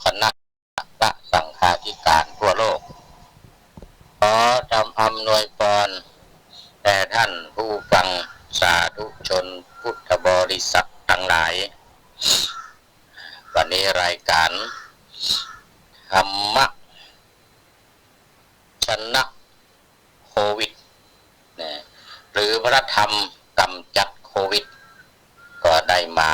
คณะสังฆาธิการทั่วโลกขอทำอำนวยพรแด่ท่านผู้ฟังสาธุชนพุทธบริษัททั้งหลายวันนี้รายการธรรมะชนะโควิดหรือพระธรรมกำจัดโควิดก็ได้มา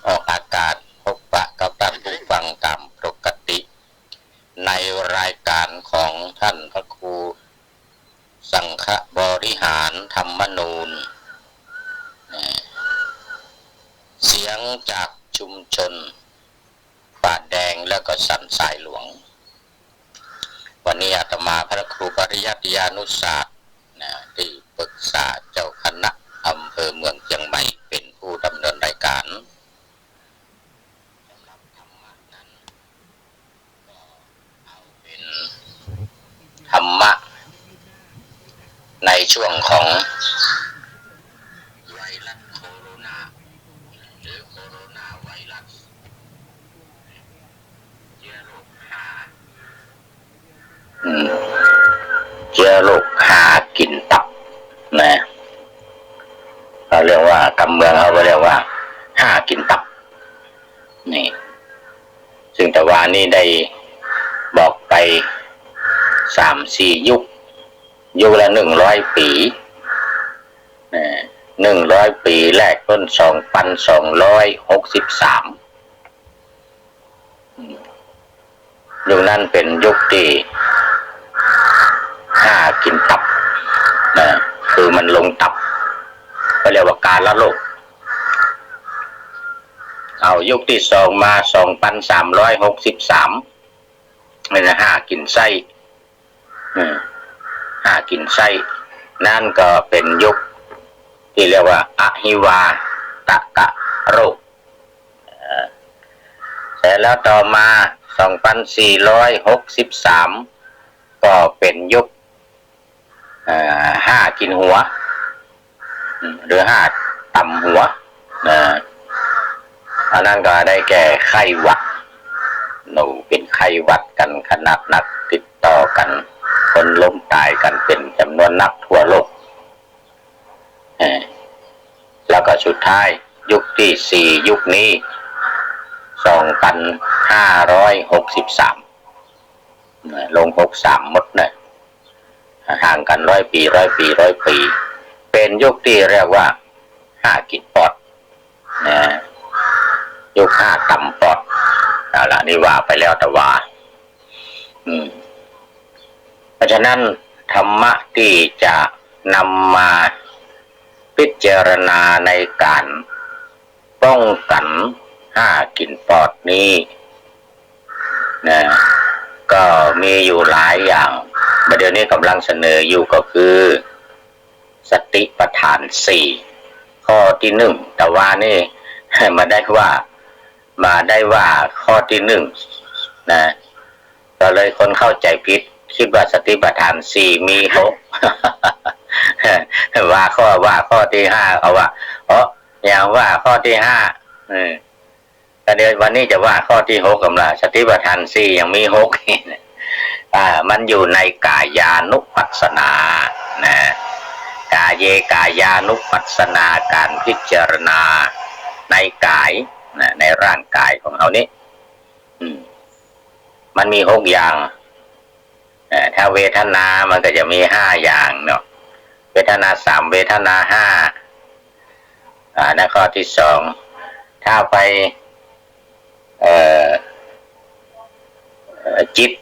ออกอากาศพบปะกับท่านผู้ฟังตามปกติในรายการของท่านพระครูสังฆบริหารธรรมนูญเสียงจากชุมชนป่าแดงแล้วก็สันทรายหลวงวันนี้อาตมาพระครูปริยัติยานุศาสตร์ที่ปรึกษาเจ้าคณะอำเภอเมืองเชียงใหม่เป็นผู้ดำเนินรายการธรรมะในช่วงของไวรัสโคโรนาหรือโคโรนาไวรัสเชื้อโรคหากินตับนะเขาเรียกว่ากำเมืองเขาเรียกว่าหากินตับนี่ซึ่งแต่ว่านี่ได้บอกไป3-4 ยุคละ100 ปี100 ปีแรกต้น2,263ยุคนั้นเป็นยุคที่หากินตับคือมันลงตับก็เรียกว่าการละโลกเอายุคที่2มา2,363นี่นะหากินไส้หากินไส้นั่นก็เป็นยุคที่เรียกว่าอหิวาตกโรคแต่แล้วต่อมา2,463ก็เป็นยุค5กินหัวหรือ5ต่ำหัวอันนั้นก็ได้แก่ไข้หวัดหนูเป็นไข้หวัดกันขนาดนักติดต่อกันคนล้มตายกันเป็นจำนวนนักทั่วโลกแล้วก็สุดท้ายยุคที่4ยุคนี้2,563ลง63หมดนะห่างกัน100 ปีเป็นยุคที่เรียกว่า5กินปอดยุค5ต่ำปอดเอาล่ะนี่ว่าไปแล้วแต่ว่าเพราะฉะนั้นธรรมะที่จะนำมาพิจารณาในการป้องกัน5กินปอดนี้ก็มีอยู่หลายอย่างเดี๋ยวนี้กำลังเสนออยู่ก็คือสติปัฏฐาน4ข้อที่1แต่ว่านี่มาได้ว่าข้อที่1ก็เลยคนเข้าใจผิดคิดว่าสติปัฏฐาน4มี6ว่าข้อที่5เอาว่าอย่างว่าข้อที่5แต่เดี๋ยววันนี้จะว่าข้อที่6กำลังสติปัฏฐาน4ยังมี6มันอยู่ในกายานุปัสสนากายเยกายานุปัสสนาการพิจารณาในกายในร่างกายของเรานี้มันมี6อย่างถ้าเวทนามันก็จะมี5อย่างเนาะเวทนา3เวทนา5นั่นข้อที่2ถ้าไปจิต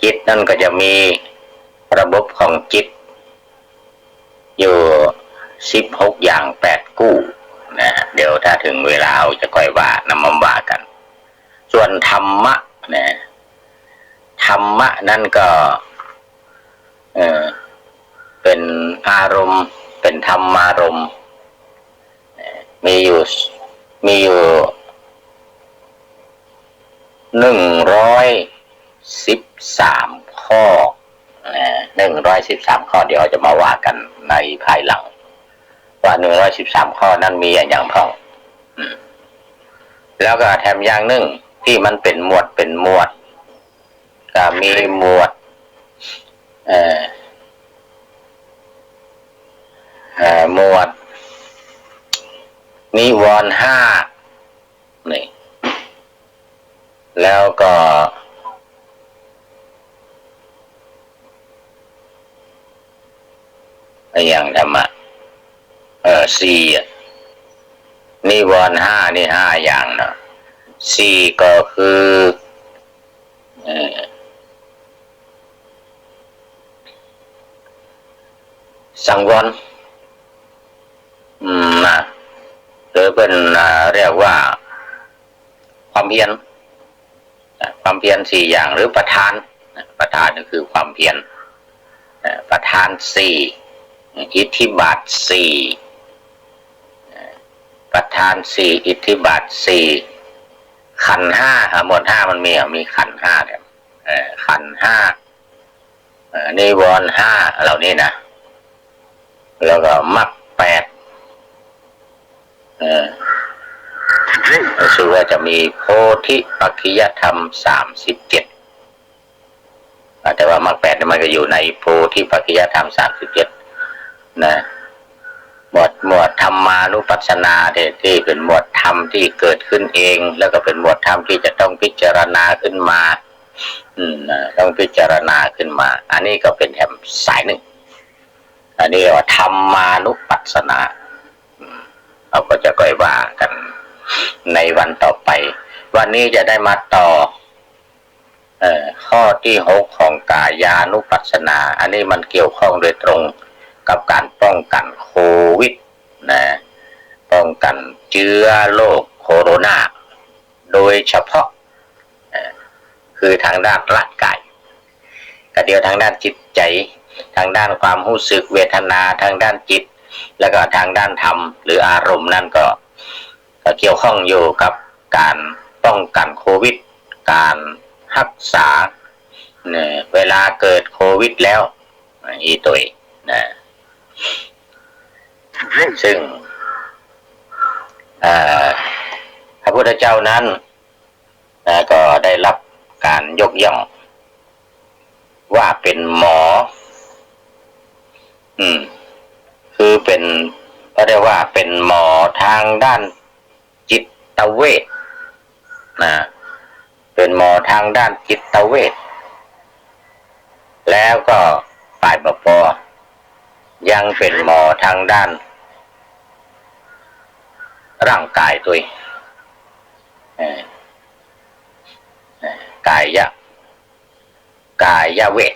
จิตนั่นก็จะมีระบบของจิตอยู่16อย่าง8กู้เดี๋ยวถ้าถึงเวลาเราจะค่อยว่านำมาว่ากันส่วนธรรมะธรรมะนั่นก็เป็นอารมณ์เป็นธรรมารมณ์มีอยู่113ข้อ113ข้อเดี๋ยวจะมาว่ากันในภายหลังว่า113ข้อนั้นมีอย่างพ้องแล้วก็แถมอย่างหนึ่ง ที่มันเป็นหมวดก็มีหมวดหมวดนิวรณ์ห้านี่แล้วก็อย่างธรรมะสี่นิวรณ์ห้านี่ห้าอย่างเนาะสี่ก็คือสังวรนะหรือเป็นเรียกว่าความเพียรสี่อย่างหรือประธานก็คือความเพียรประธานสี่อิทธิบาทสี่ประธานสี่อิทธิบาทสี่ขันธ์ห้าหมวดห้ามันมีขันธ์ห้าเนี่ยขันธ์ห้านิวรณ์ห้าเหล่านี้นะแล้วก็มรรคแปดรู้สึกว่าจะมีโพธิปัจจยธรรม37แต่ว่ามรรคแปดมันก็อยู่ในโพธิปัจจยธรรม37นะหมวดธรรมานุปัสสนาที่เป็นหมวดธรรมที่เกิดขึ้นเองแล้วก็เป็นหมวดธรรมที่จะต้องพิจารณาขึ้นมาต้องพิจารณาขึ้นมาอันนี้ก็เป็นแถมสายหนึ่งอันนี้ว่าธรรมานุปัสสนาเราก็จะค่อยว่ากันในวันต่อไปวันนี้จะได้มาต่อข้อที่6ของกายานุปัสสนาอันนี้มันเกี่ยวข้องโดยตรงกับการป้องกันโควิดนะป้องกันเชื้อโรคโคโรนาโดยเฉพาะคือทางด้านร่างกายก็เดียวทางด้านจิตใจทางด้านความรู้สึกเวทนาทางด้านจิตแล้วก็ทางด้านธรรมหรืออารมณ์นั่นก็เกี่ยวข้องอยู่กับการป้องกันโควิดการรักษาเวลาเกิดโควิดแล้วอีตัวนะซึ่งพระพุทธเจ้านั้นก็ได้รับการยกย่องว่าเป็นหมอคือเป็นก็เรียกว่าเป็นหมอทางด้านจิตเวชนะเป็นหมอทางด้านจิตเวชแล้วก็ปลายปอยังเป็นหมอทางด้านร่างกายด้วยกายเวท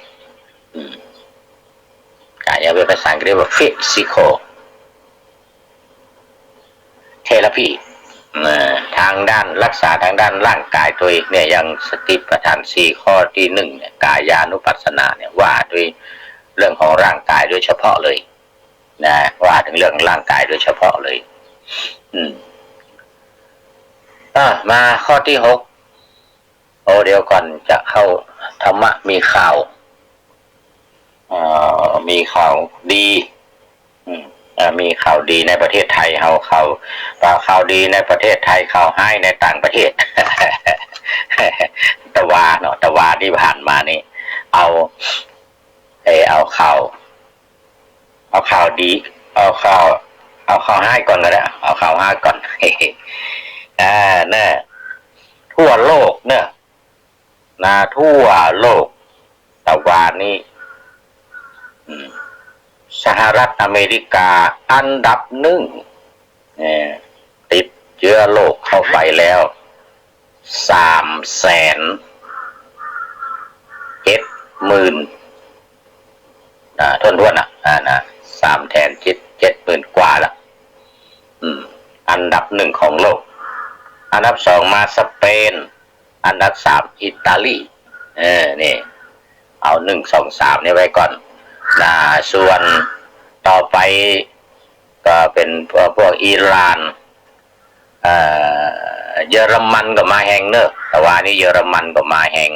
กายเวทภาษาอังกฤษเรียกว่า physical therapy ทางด้านรักษาทางด้านร่างกายตัวเองเนี่ยยังสติปัฏฐาน4ข้อที่1เนี่ยกายานุปัสสนาเนี่ยว่าด้วยเรื่องของร่างกายโดยเฉพาะเลยนะว่าถึงเรื่องร่างกายโดยเฉพาะเลยมาข้อที่6เดี๋ยวก่อนจะเข้าธรรมะมีข่าวดีมีข่าวดีในประเทศไทยข่าวดีในประเทศไทยข่าวให้ในต่างประเทศ ตะวาที่ผ่านมานี่เอาข่าวดีเอาข่าวให้ก่อนก็ได้เอาข่าวให้ก่อนเนี่ยทั่วโลกเนี่ยทั่วโลกตะวันนี้สหรัฐอเมริกาอันดับ1ติดเชื้อโรคเข้าไปแล้ว370,000ทวนนะ370,000 กว่าละอันดับ1ของโลกอันดับ2มาสเปนอันดับ3อิตาลีนี่เอา1 2 3นี่ไว้ก่อนส่วนต่อไปก็เป็นพวกอิหร่านเยอรมันก็มาแหงเนอะแต่ว่านี่เยอรมันก็มาแหง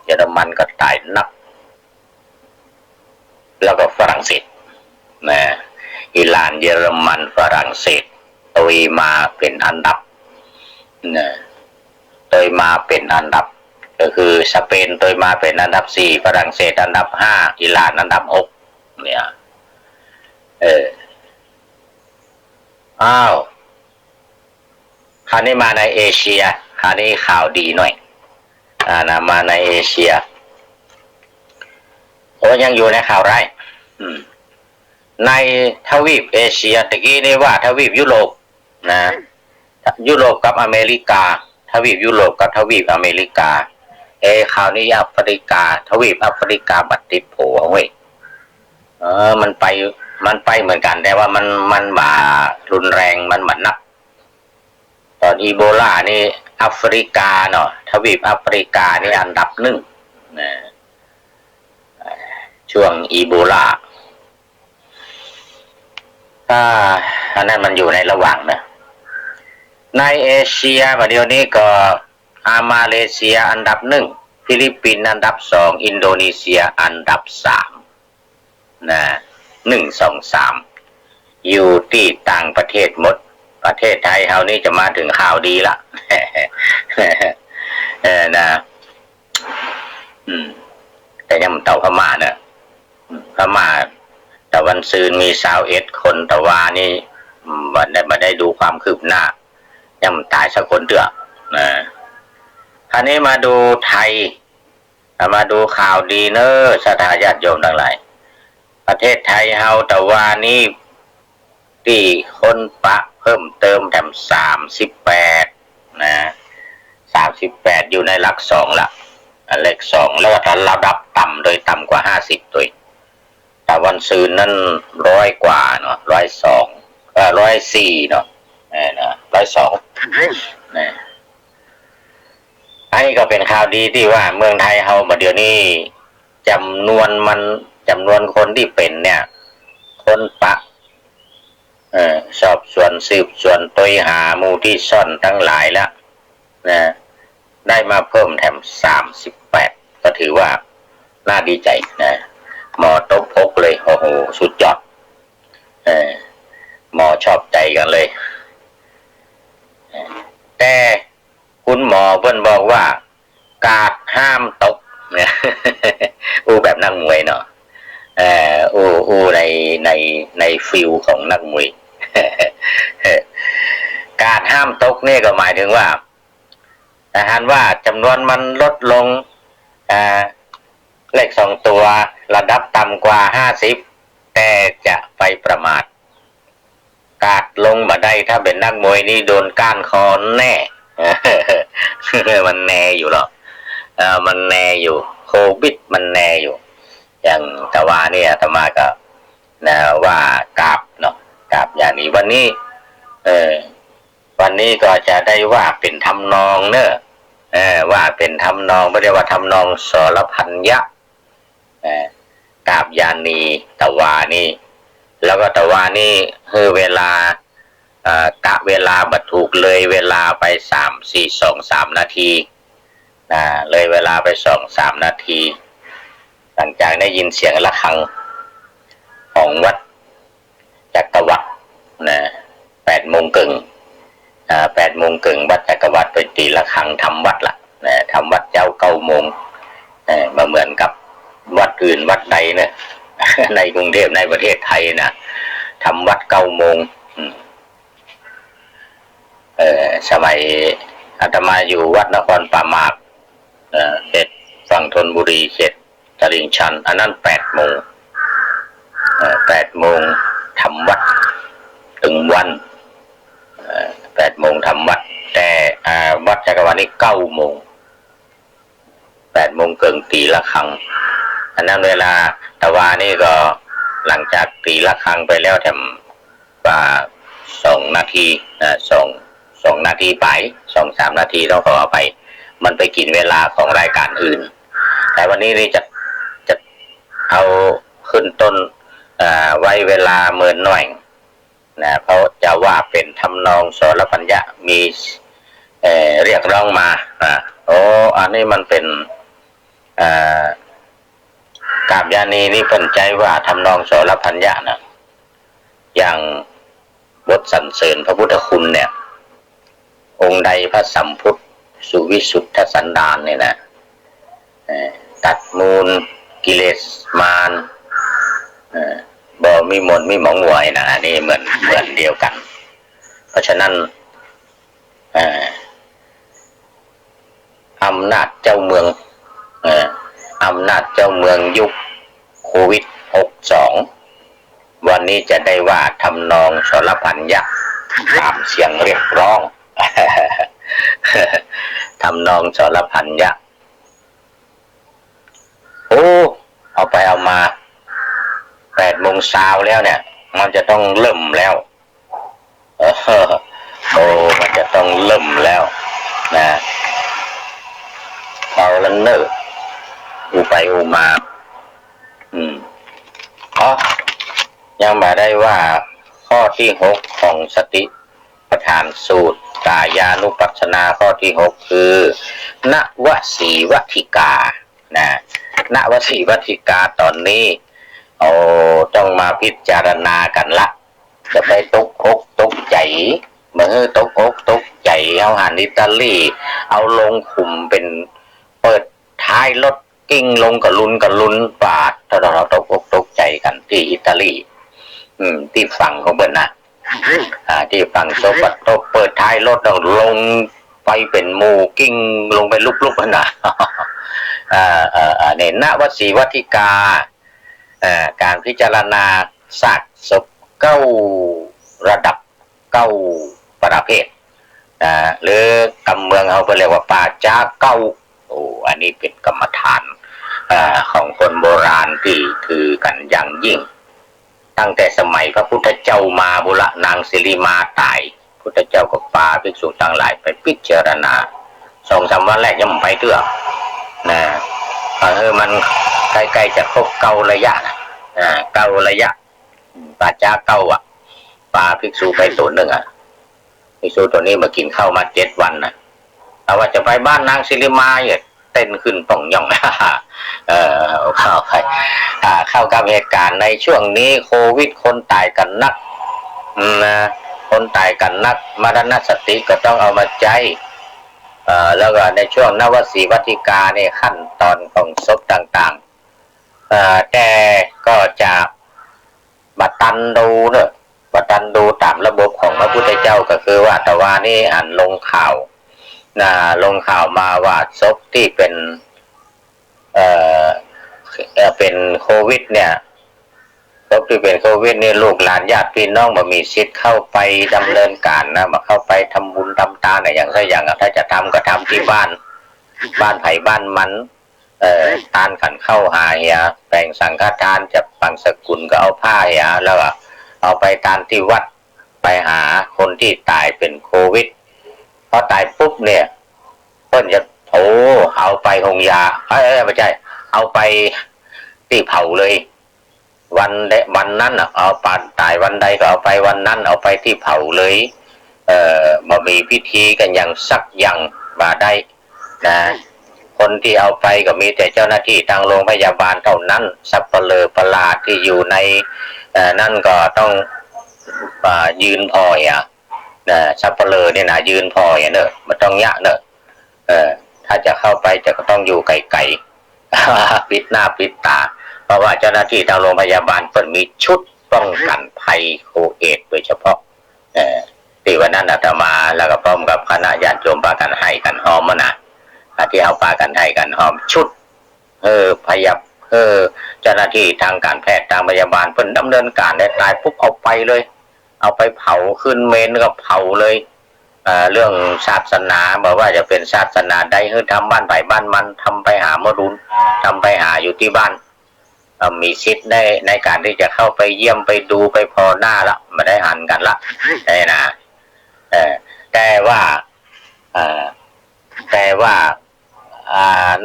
เยอรมันก็ตายนักแล้วก็ฝรั่งเศสอิหร่านเยอรมันฝรั่งเศสตุยมาเป็นอันดับ ยมาเป็นอันดับก็คือสเปนโดยมาเป็นอันดับ4ฝรั่งเศสอันดับ5อิหร่านอันดับ6เนี่ยอ้าวคราวนี้มาในเอเชียคราวนี้ข่าวดีหน่อยนะมาในเอเชียโอ้ยังอยู่ในข่าวร้ายในทวีปเอเชียตะกี้นี่ว่าทวีปยุโรปนะยุโรปกับอเมริกาทวีปยุโรปกับทวีปอเมริกาข่าวนี้แอฟริกาทวีปแอฟริกาบัดติดโผเว้ยมันไปเหมือนกันแต่ว่ามันมารุนแรงมันเหมือนนักตอนอีโบลานี่แอฟริกาเนาะทวีปแอฟริกานี่อันดับ1นะช่วงอีโบลาอันนั้นมันอยู่ในระหว่างนะในเอเชียประเดี๋ยวนี้ก็มาเลเซียอันดับ1ฟิลิปปินส์อันดับ2อินโดนีเซียอันดับ3นะ1 2 3อยู่ที่ต่างประเทศหมดประเทศไทยเฮานี่จะมาถึงข่าวดีละนะแต่ยังเต่าพม่าเนี่ยพม่าแต่วันซืนมี21 คนแต่ว่านี่วันได้มาได้ดูความคืบหน้ายังตายสักคนเดือดนะคราวนี้มาดูไทยมาดูข่าวดีเนอะศรัทธาญาติโยมทั้งหลายประเทศไทยเฮาแต่ว่านี่ที่คนปะเพิ่มเติมแถม38นะ38อยู่ในหลัก2ละเลข2แล้วก็ระดับต่ำโดยต่ำกว่า50ตัวแต่วันซืนนั่น100 กว่าเนาะ102 104เนาะนะ102นะอันนี้ก็เป็นข่าวดีที่ว่าเมืองไทยเฮาเดี๋ยวนี้จำนวนคนที่เป็นเนี่ยคนปะสอบสวนสืบสวนตัวหาหมู่ที่ซ่อนทั้งหลายแล้วนะได้มาเพิ่มแถม38ก็ถือว่าน่าดีใจนะหมอตบอกเลยโอ้โหสุดยอดหมอชอบใจกันเลยแต่คุณหมอเพิ่นบอกว่ากาดห้ามตกเนี่ยแบบนักมวยเนาะในฟิลของนักมวยการห้ามตกนี่ก็หมายถึงว่าว่าจำนวนมันลดลงเลข2 ตัวระดับต่ำกว่า50แต่จะไปประมาทกาดลงมาได้ถ้าเป็นนักมวยนี่โดนก้านคอแน่มันแน่อยู่หรอกมันแน่อยู่โควิดมันแน่อยู่อย่างตะวาเนี่ยธรรมาก็นะว่ากราบเนาะกราบอย่างนี้วันนี้ก็จะได้ว่าเป็นทำนองเนอะว่าเป็นทำนองไม่ได้ว่าทำนองสรพันยะกราบยานีตะวานี่แล้วก็ตะวานี่คือเวลากะเวลาบัดถูกเลยเวลาไป3 4 2 3 นาทีเลยเวลาไป2-3 นาทีหลังจากได้ยินเสียงระฆังของวัดจักรวรรดินะ8 โมงครึ่ง8 โมงครึ่งวัดจักรวรรดิไปตีระฆังทำวัดละทำวัดเจ้า9 โมงมาเหมือนกับวัดอื่นวัดใดเนี่ยในกรุงเทพในประเทศไทยนะทำวัด9 โมงสมัยอาตมาอยู่วัดนครป่าหมากเขตฝั่งธนบุรีเขตตลิ่งชันอันนั้น8 โมง8 โมงทำวัดถึงวัน8 โมงทำวัดแต่วัดจักรวรรดินี่9 โมง8 โมงครึ่งตีระฆังอันนั้นเวลาตะวานี่ก็หลังจากตีระฆังไปแล้วแถมกว่า2 นาที2 นาทีไป2-3 นาทีต้องขอไปมันไปกินเวลาของรายการอื่นแต่วันนี้นี่จะเอาขึ้นต้นไว้เวลาเมินหน่อยนะเพราะจะว่าเป็นทำนองสรพันยะมีเรียกร้องมาอันนี้มันเป็นกาบยานีนี่เพิ่นใจว่าทำนองสรพันยะนะอย่างบทสรรเสริญพระพุทธคุณเนี่ยองค์ใดพระสัมพุทธ สุวิสุทธสันดานเนี่ยนะตัดมูลกิเลสมารบ่มีมนมีหมองมวยนะนี่เหมือนเดียวกันเพราะฉะนั้นอำนาจเจ้าเมืองอำนาจเจ้าเมืองยุคโควิด62วันนี้จะได้ว่าทำนองชลพันยักษ์ตามเสียงเรียกร้องทำนองชลพันยักษ์โอ้เอาไปเอามา8 โมงเช้าแล้วเนี่ยมันจะต้องเริ่มแล้วโอ้มันจะต้องเริ่มแล้วนะเอาลันเนอร์อูไปอูมายังมาได้ว่าข้อที่6ของสติปัฏฐานสูตรกายานุปัสสนาข้อที่6คือนวสีวัฏฐิกานะนวสีวัฏฐิกาตอนนี้ต้องมาพิจารณากันละจะไปตกอกตกใจเมื่อตกอกตกใจเอาหันอิตาลีเอาลงขุมเป็นเปิดท้ายรถกิ้งลงกับลุนปาดเราตกอกตกใจกันที่อิตาลีที่ฝั่งของเบิร์นนะที่ฝั่งโซบัตโตเปิดท้ายรถเราลงไปเป็นหมู่กิ้งลงไปลุกๆนะเนี่ยนวสีวัฏฐิกาการพิจารณาซากศพ9 ระดับ9 ประเภทหรือกำเมืองเขาเรียกว่าป่าจ้าอันนี้เป็นกรรมฐานของคนโบราณที่ถือกันอย่างยิ่งตั้งแต่สมัยพระพุทธเจ้ามาบุระนางสิริมาตายพุทธเจ้าก็พาภิกษุทั้งหลายไปพิจารณา2-3 วันแรกยังไม่ไปเตื้อนะมันใกล้ๆจะครบ9 ระยะ9 ระยะป่าจ้าปลาภิกษุไปตัวหนึ่งภิกษุตัวนี้มากินข้าวมา7 วันแต่ว่าจะไปบ้านนางสิริมาเนี่ยเต้นขึ้นป่องย่องเข้ากับเหตุการณ์ในช่วงนี้โควิดคนตายกันนักคนตายกันนักมรณสติก็ต้องเอามาใจแล้วก็ในช่วงนวสีวัฏฐิกาเนี่ยขั้นตอนของศพต่างๆแต่ก็จะบัตันดูตามระบบของพระพุทธเจ้าก็คือว่าแต่ว่านี่อ่านลงข่าวมาว่าศพที่เป็นโควิดเนี่ยศพที่เป็นโควิดเนี่ยลูกหลานญาติพี่น้องมามีสิทธิ์เข้าไปดำเนินการนะมาเข้าไปทำบุญทำทานอย่างไรอย่างถ้าจะทำก็ทำที่บ้านไผ่บ้านมันทานขันเข้าหาแบ่งสังฆทานจะปังสกุลก็เอาผ้าแล้วเอาไปทานที่วัดไปหาคนที่ตายเป็นโควิดพอตายปุ๊บเนี่ยเพิ่นจะเอาไปหงยาไม่ใช่เอาไปที่เผาเลยวันนั้นเอาปานตายวันใดก็เอาไปวันนั้นเอาไปที่เผาเลยมามีพิธีกันอย่างสักอย่างมาได้นะคนที่เอาไปก็มีแต่เจ้าหน้าที่ทางโรงพยาบาลเท่านั้นสัปเหร่อประหลาดที่อยู่ในนั่นก็ต้องยืนพอยสัปเหร่อเนี่ยนะยืนพอยเนอะมันต้องยะเนอะถ้าจะเข้าไปจะก็ต้องอยู่ไกลๆปิดหน้าปิดตาเพราะว่าเจ้าหน้าที่ทางโรงพยาบาลเพิ่นมีชุดป้องกันภัยโควิดโดยเฉพาะที่วันนั้นอาตมาแล้วก็พร้อมกับคณะญาติโยมพากันให้กันหอมนะที่เอาพากันให้กันหอมชุดพยาบเจ้าหน้าที่ทางการแพทย์ทางพยาบาลเพิ่นดำเนินการได้ตายปุ๊บเอาไปเลยเอาไปเผาขึ้นเมนก็เผาเลยเรื่องศาสนาบอกว่าจะเป็นศาสนาใดทำบ้านไผ่บ้านมันทำไปหาโมดุลทำไปหาอยู่ที่บ้านมีสิทธิ์ในการที่จะเข้าไปเยี่ยมไปดูไปพอหน้าละมาได้หันกันละได้นะแต่ว่า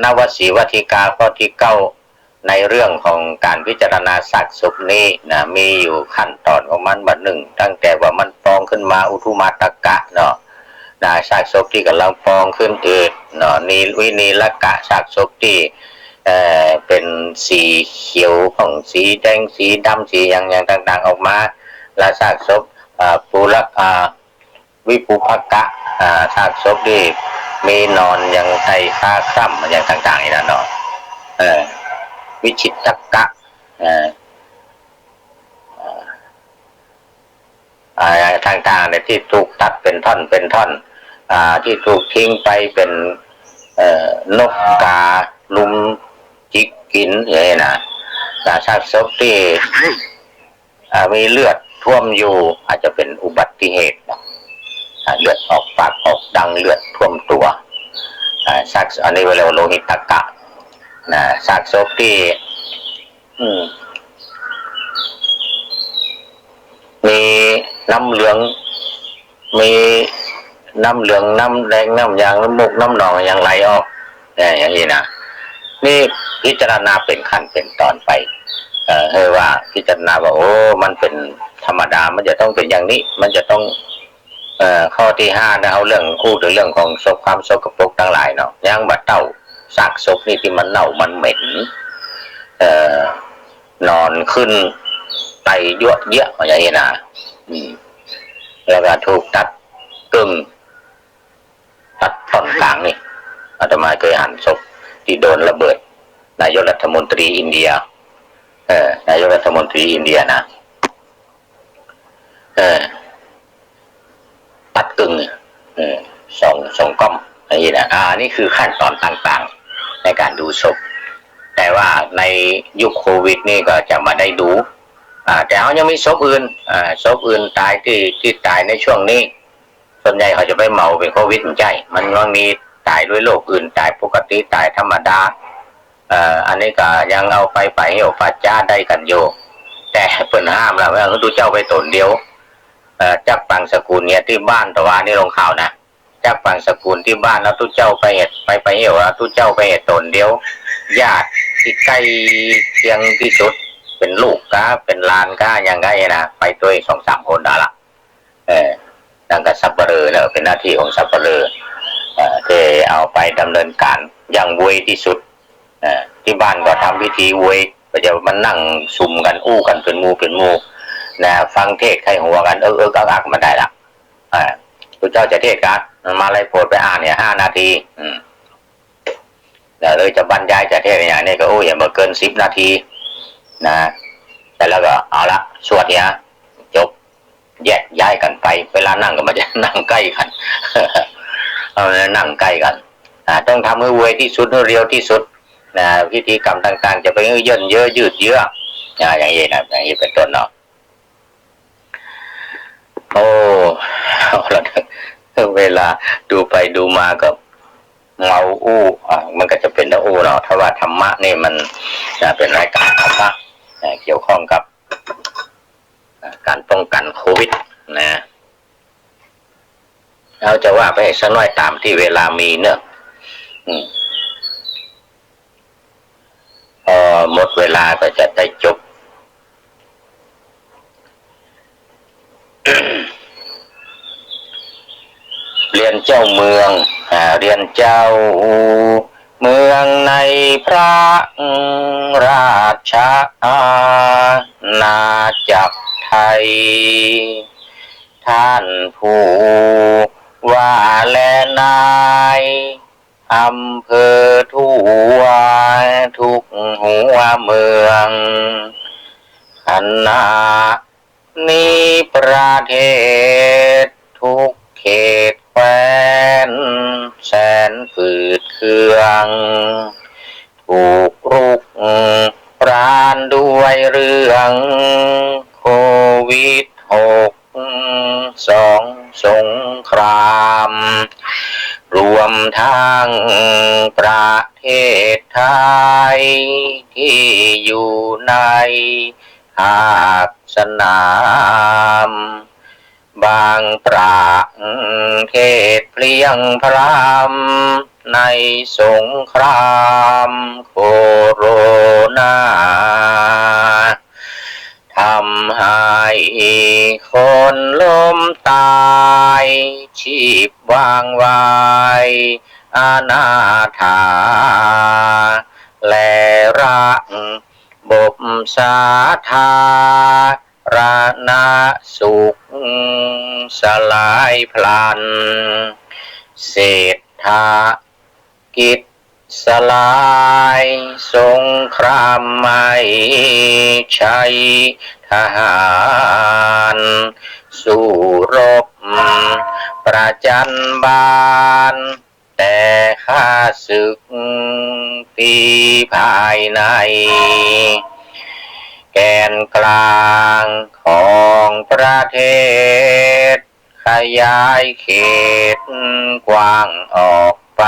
นวสีวัฏฐิกาข้อที่9ในเรื่องของการพิจารณาซากศพนี้นะมีอยู่ขั้นตอนของมันบัดหนึ่งตั้งแต่ว่ามันปองขึ้นมาอุทุมาตกะเนาะซากศพที่กำลังปองขึ้นอืดเนาะนีวินีละกะซากศพที่เป็นสีเขียวของสีแดงสีดำสีอย่างต่างๆออกมาและซากศพปุระวิปุภกะซากศพที่ มีนอนยังไทยค้าคร่ำอย่างต่างๆนี่นะเนาะวิชิตตกะต่างๆเนี่ยที่ถูกตัดเป็นท่อนเป็นท่อนที่ถูกทิ้งไปเป็นนกกาลุมจิกกินอย่างนี้นะซากศพที่มีเลือดท่วมอยู่อาจจะเป็นอุบัติเหตุเลือดออกปากออกดังเลือดท่วมตัวซากอันนี้เรียกว่าโลหิตกะซากศพที่มีน้ำเหลืองมีน้ำเหลืองน้ำแดงน้ำยางน้ำมูกน้ำหนองอย่างไหลออกอย่างนี้นะนี่พิจารณาเป็นขั้นเป็นตอนไปว่าพิจารณาว่าโอ้มันเป็นธรรมดามันจะต้องเป็นอย่างนี้มันจะต้องข้อที่5นะเอาเรื่องคู่หรือเรื่องของศพความสกปรกทั้งหลายเนาะย่างบัดเต้าซากศพนี่ที่มันเน่ามันเหม็นนอนขึ้นไตเยอะเยอะอย่างนี้นะแล้วก็ถูกตัดกึ่งตัดท่อนกลางนี่อาตมาเคยอ่านศพที่โดนระเบิดนายกรัฐมนตรีอินเดียนายกรัฐมนตรีอินเดียนะตัดกึ่งสองก้อมอย่างนี้นะนี่คือขั้นตอนต่างๆในการดูศพแต่ว่าในยุคโควิดนี่ก็จะมาได้ดูแต่เขายังมีศพอื่นตายที่ตายในช่วงนี้ส่วนใหญ่เขาจะไปเหมาเป็นโควิดไม่ใช่มันบางทีตายด้วยโรคอื่นตายปกติตายธรรมดาอันนี้ก็ยังเอาไปให้ปัจจ้าได้กันอยู่แต่เปิดห้ามแล้วว่าดูเจ้าไปตนเดียวจักบางสกุลเนี่ยที่บ้านตะวันนี่ลงข่าวนะจักบางสกุลที่บ้านแล้วทุกเจ้าไปเหตุไปเหวแล้วทุกเจ้าไปเหตุตนเดียวญาติที่ใกล้เคียงที่สุดเป็นลูกก็เป็นหลานก็ยังไงนะไปตัว2-3 คนได้ละดังกับสับเปลือเนี่ยเป็นหน้าที่ของสับเปลือที่เอาไปดำเนินการอย่างเวยที่สุดที่บ้านก็ทำพิธีเวยก็จะมันนั่งซุ่มกันอู้กันเป็นมูนะฟังเทศใครหัวกันกักมาได้ละพระเจ้าจะเทศกันมาอะไรโปรดไปอ่านเนี่ย5 นาทีเดี๋ยวเลยจะบรรยายจะเทศอย่างนี้ก็อย่ามาเกิน10 นาทีนะแต่แล้วก็เอาละสวดเนี่ยจบแยกย้ายกันไปเวลานั่งก็มันจะนั่งใกล้กันนั่งใกล้กันต้องทำให้เวที่สุดให้เร็วที่สุดนะพิธีกรรมต่างๆจะไปเยินเยอะยืดเยื้ออย่างนี้นะอย่างนี้เป็นต้นเนาะโอ้เวลาดูไปดูมาก็เงามันก็จะเป็นเนาะถ้าว่าธรรมะนี่มันเป็นรายการธรรมะเกี่ยวข้องกับการป้องกันโควิดนะเราจะว่าไปสักน้อยตามที่เวลามีเนอะหมดเวลาก็จะได้จบเรียนเจ้าเมืองเรียนเจ้าเมืองในพระราชอาณาจักรไทยท่านผู้ว่าและนายอำเภอทั่วทุกหัวเมืองคณะนี้ประเทศทุกเขตแคว้นแสนฝืดเคืองถูกรุกรานด้วยเรื่องโควิด2สงครามรวมทั้งประเทศไทยที่อยู่ในภาคสนามบางประเทศเพลียงพรำในสงครามโคโรนาทำให้คนล้มตายชีพวางไว้อนาถาและระบบสาธารณสุขสลายพลันเศรษ ทากิจสลายสงครามไม่ใช่ทหารสู้รบประจันบานแต่ข้าศึกที่ภายในแกนกลางของประเทศขยายเขตกว้างออกไป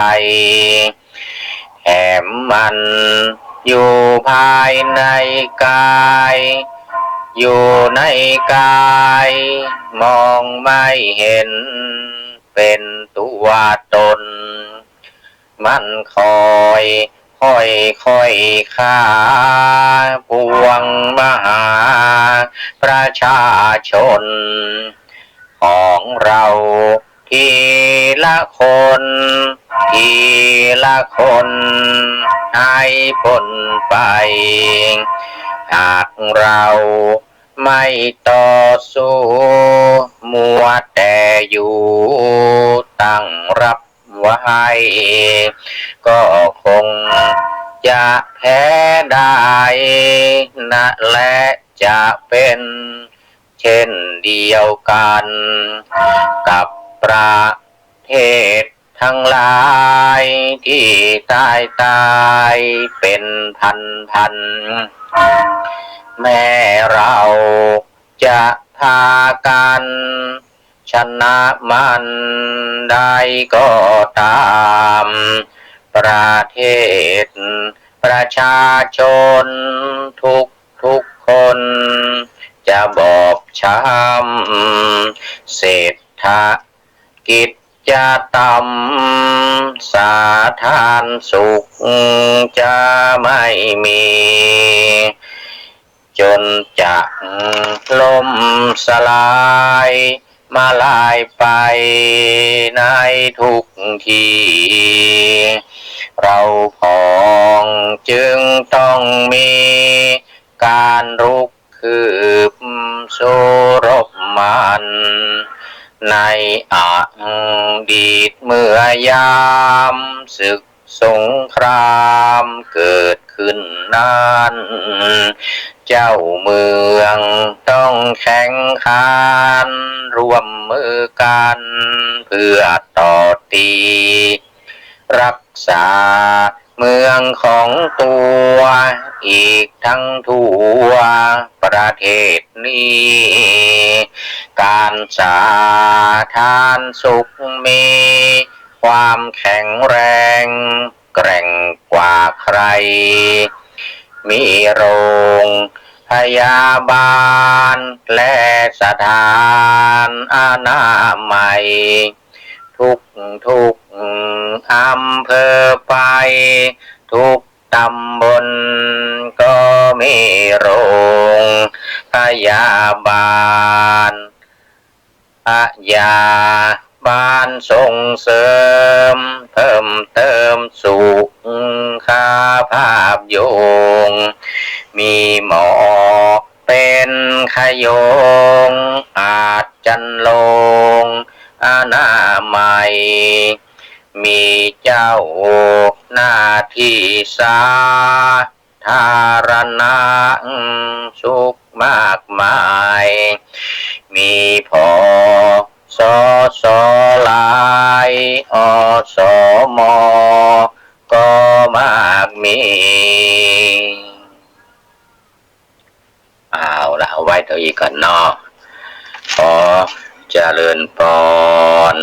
แถมมันอยู่ภายในกายอยู่ในกายมองไม่เห็นเป็นตัวตนมันคอยค่อยฆ่าปวงมหาประชาชนของเราทีละคนทีละคนให้พ้นไปหากเราไม่ต่อสู้มัวแต่อยู่ตั้งรับไว้ก็คงจะแพ้ได้นะและจะเป็นเช่นเดียวกันกับประเทศทั้งหลายที่ตายเป็นพันแม้เราจะพากันชนะมันได้ก็ตามประเทศประชาชนทุกคนจะบอบช้ำเศรษฐกิจจะต่ำสาธารณสุขจะไม่มีจนจะล่มสลายมาลายไปในทุกทีเราพองจึงต้องมีการรุกคืบสู้รบมันในอดีตเมื่อยามศึกสงครามเกิดขึ้นนั้นเจ้าเมืองต้องแข่งขันร่วมมือกันเพื่อต่อตีรักษาเมืองของตัวอีกทั้งทั่วประเทศนี้การสาธารณสุขมีความแข็งแรงแกร่งกว่าใครมีโรงพยาบาลและสถานอนามัยทุกอำเภอไปทุกตำบลก็มีโรงพยาบาลยาบ้านส่งเสริมเพิ่มเติมสุขภาพโยงมีหมอเป็นขยงอาจจันลงอนามัยมีเจ้าหน้าที่สาธารณสุขมากมายมีพอสหลายอสมก็มากมีเอาละเอาไว้เท่านี้ก่อนเนาะขอเจริญพร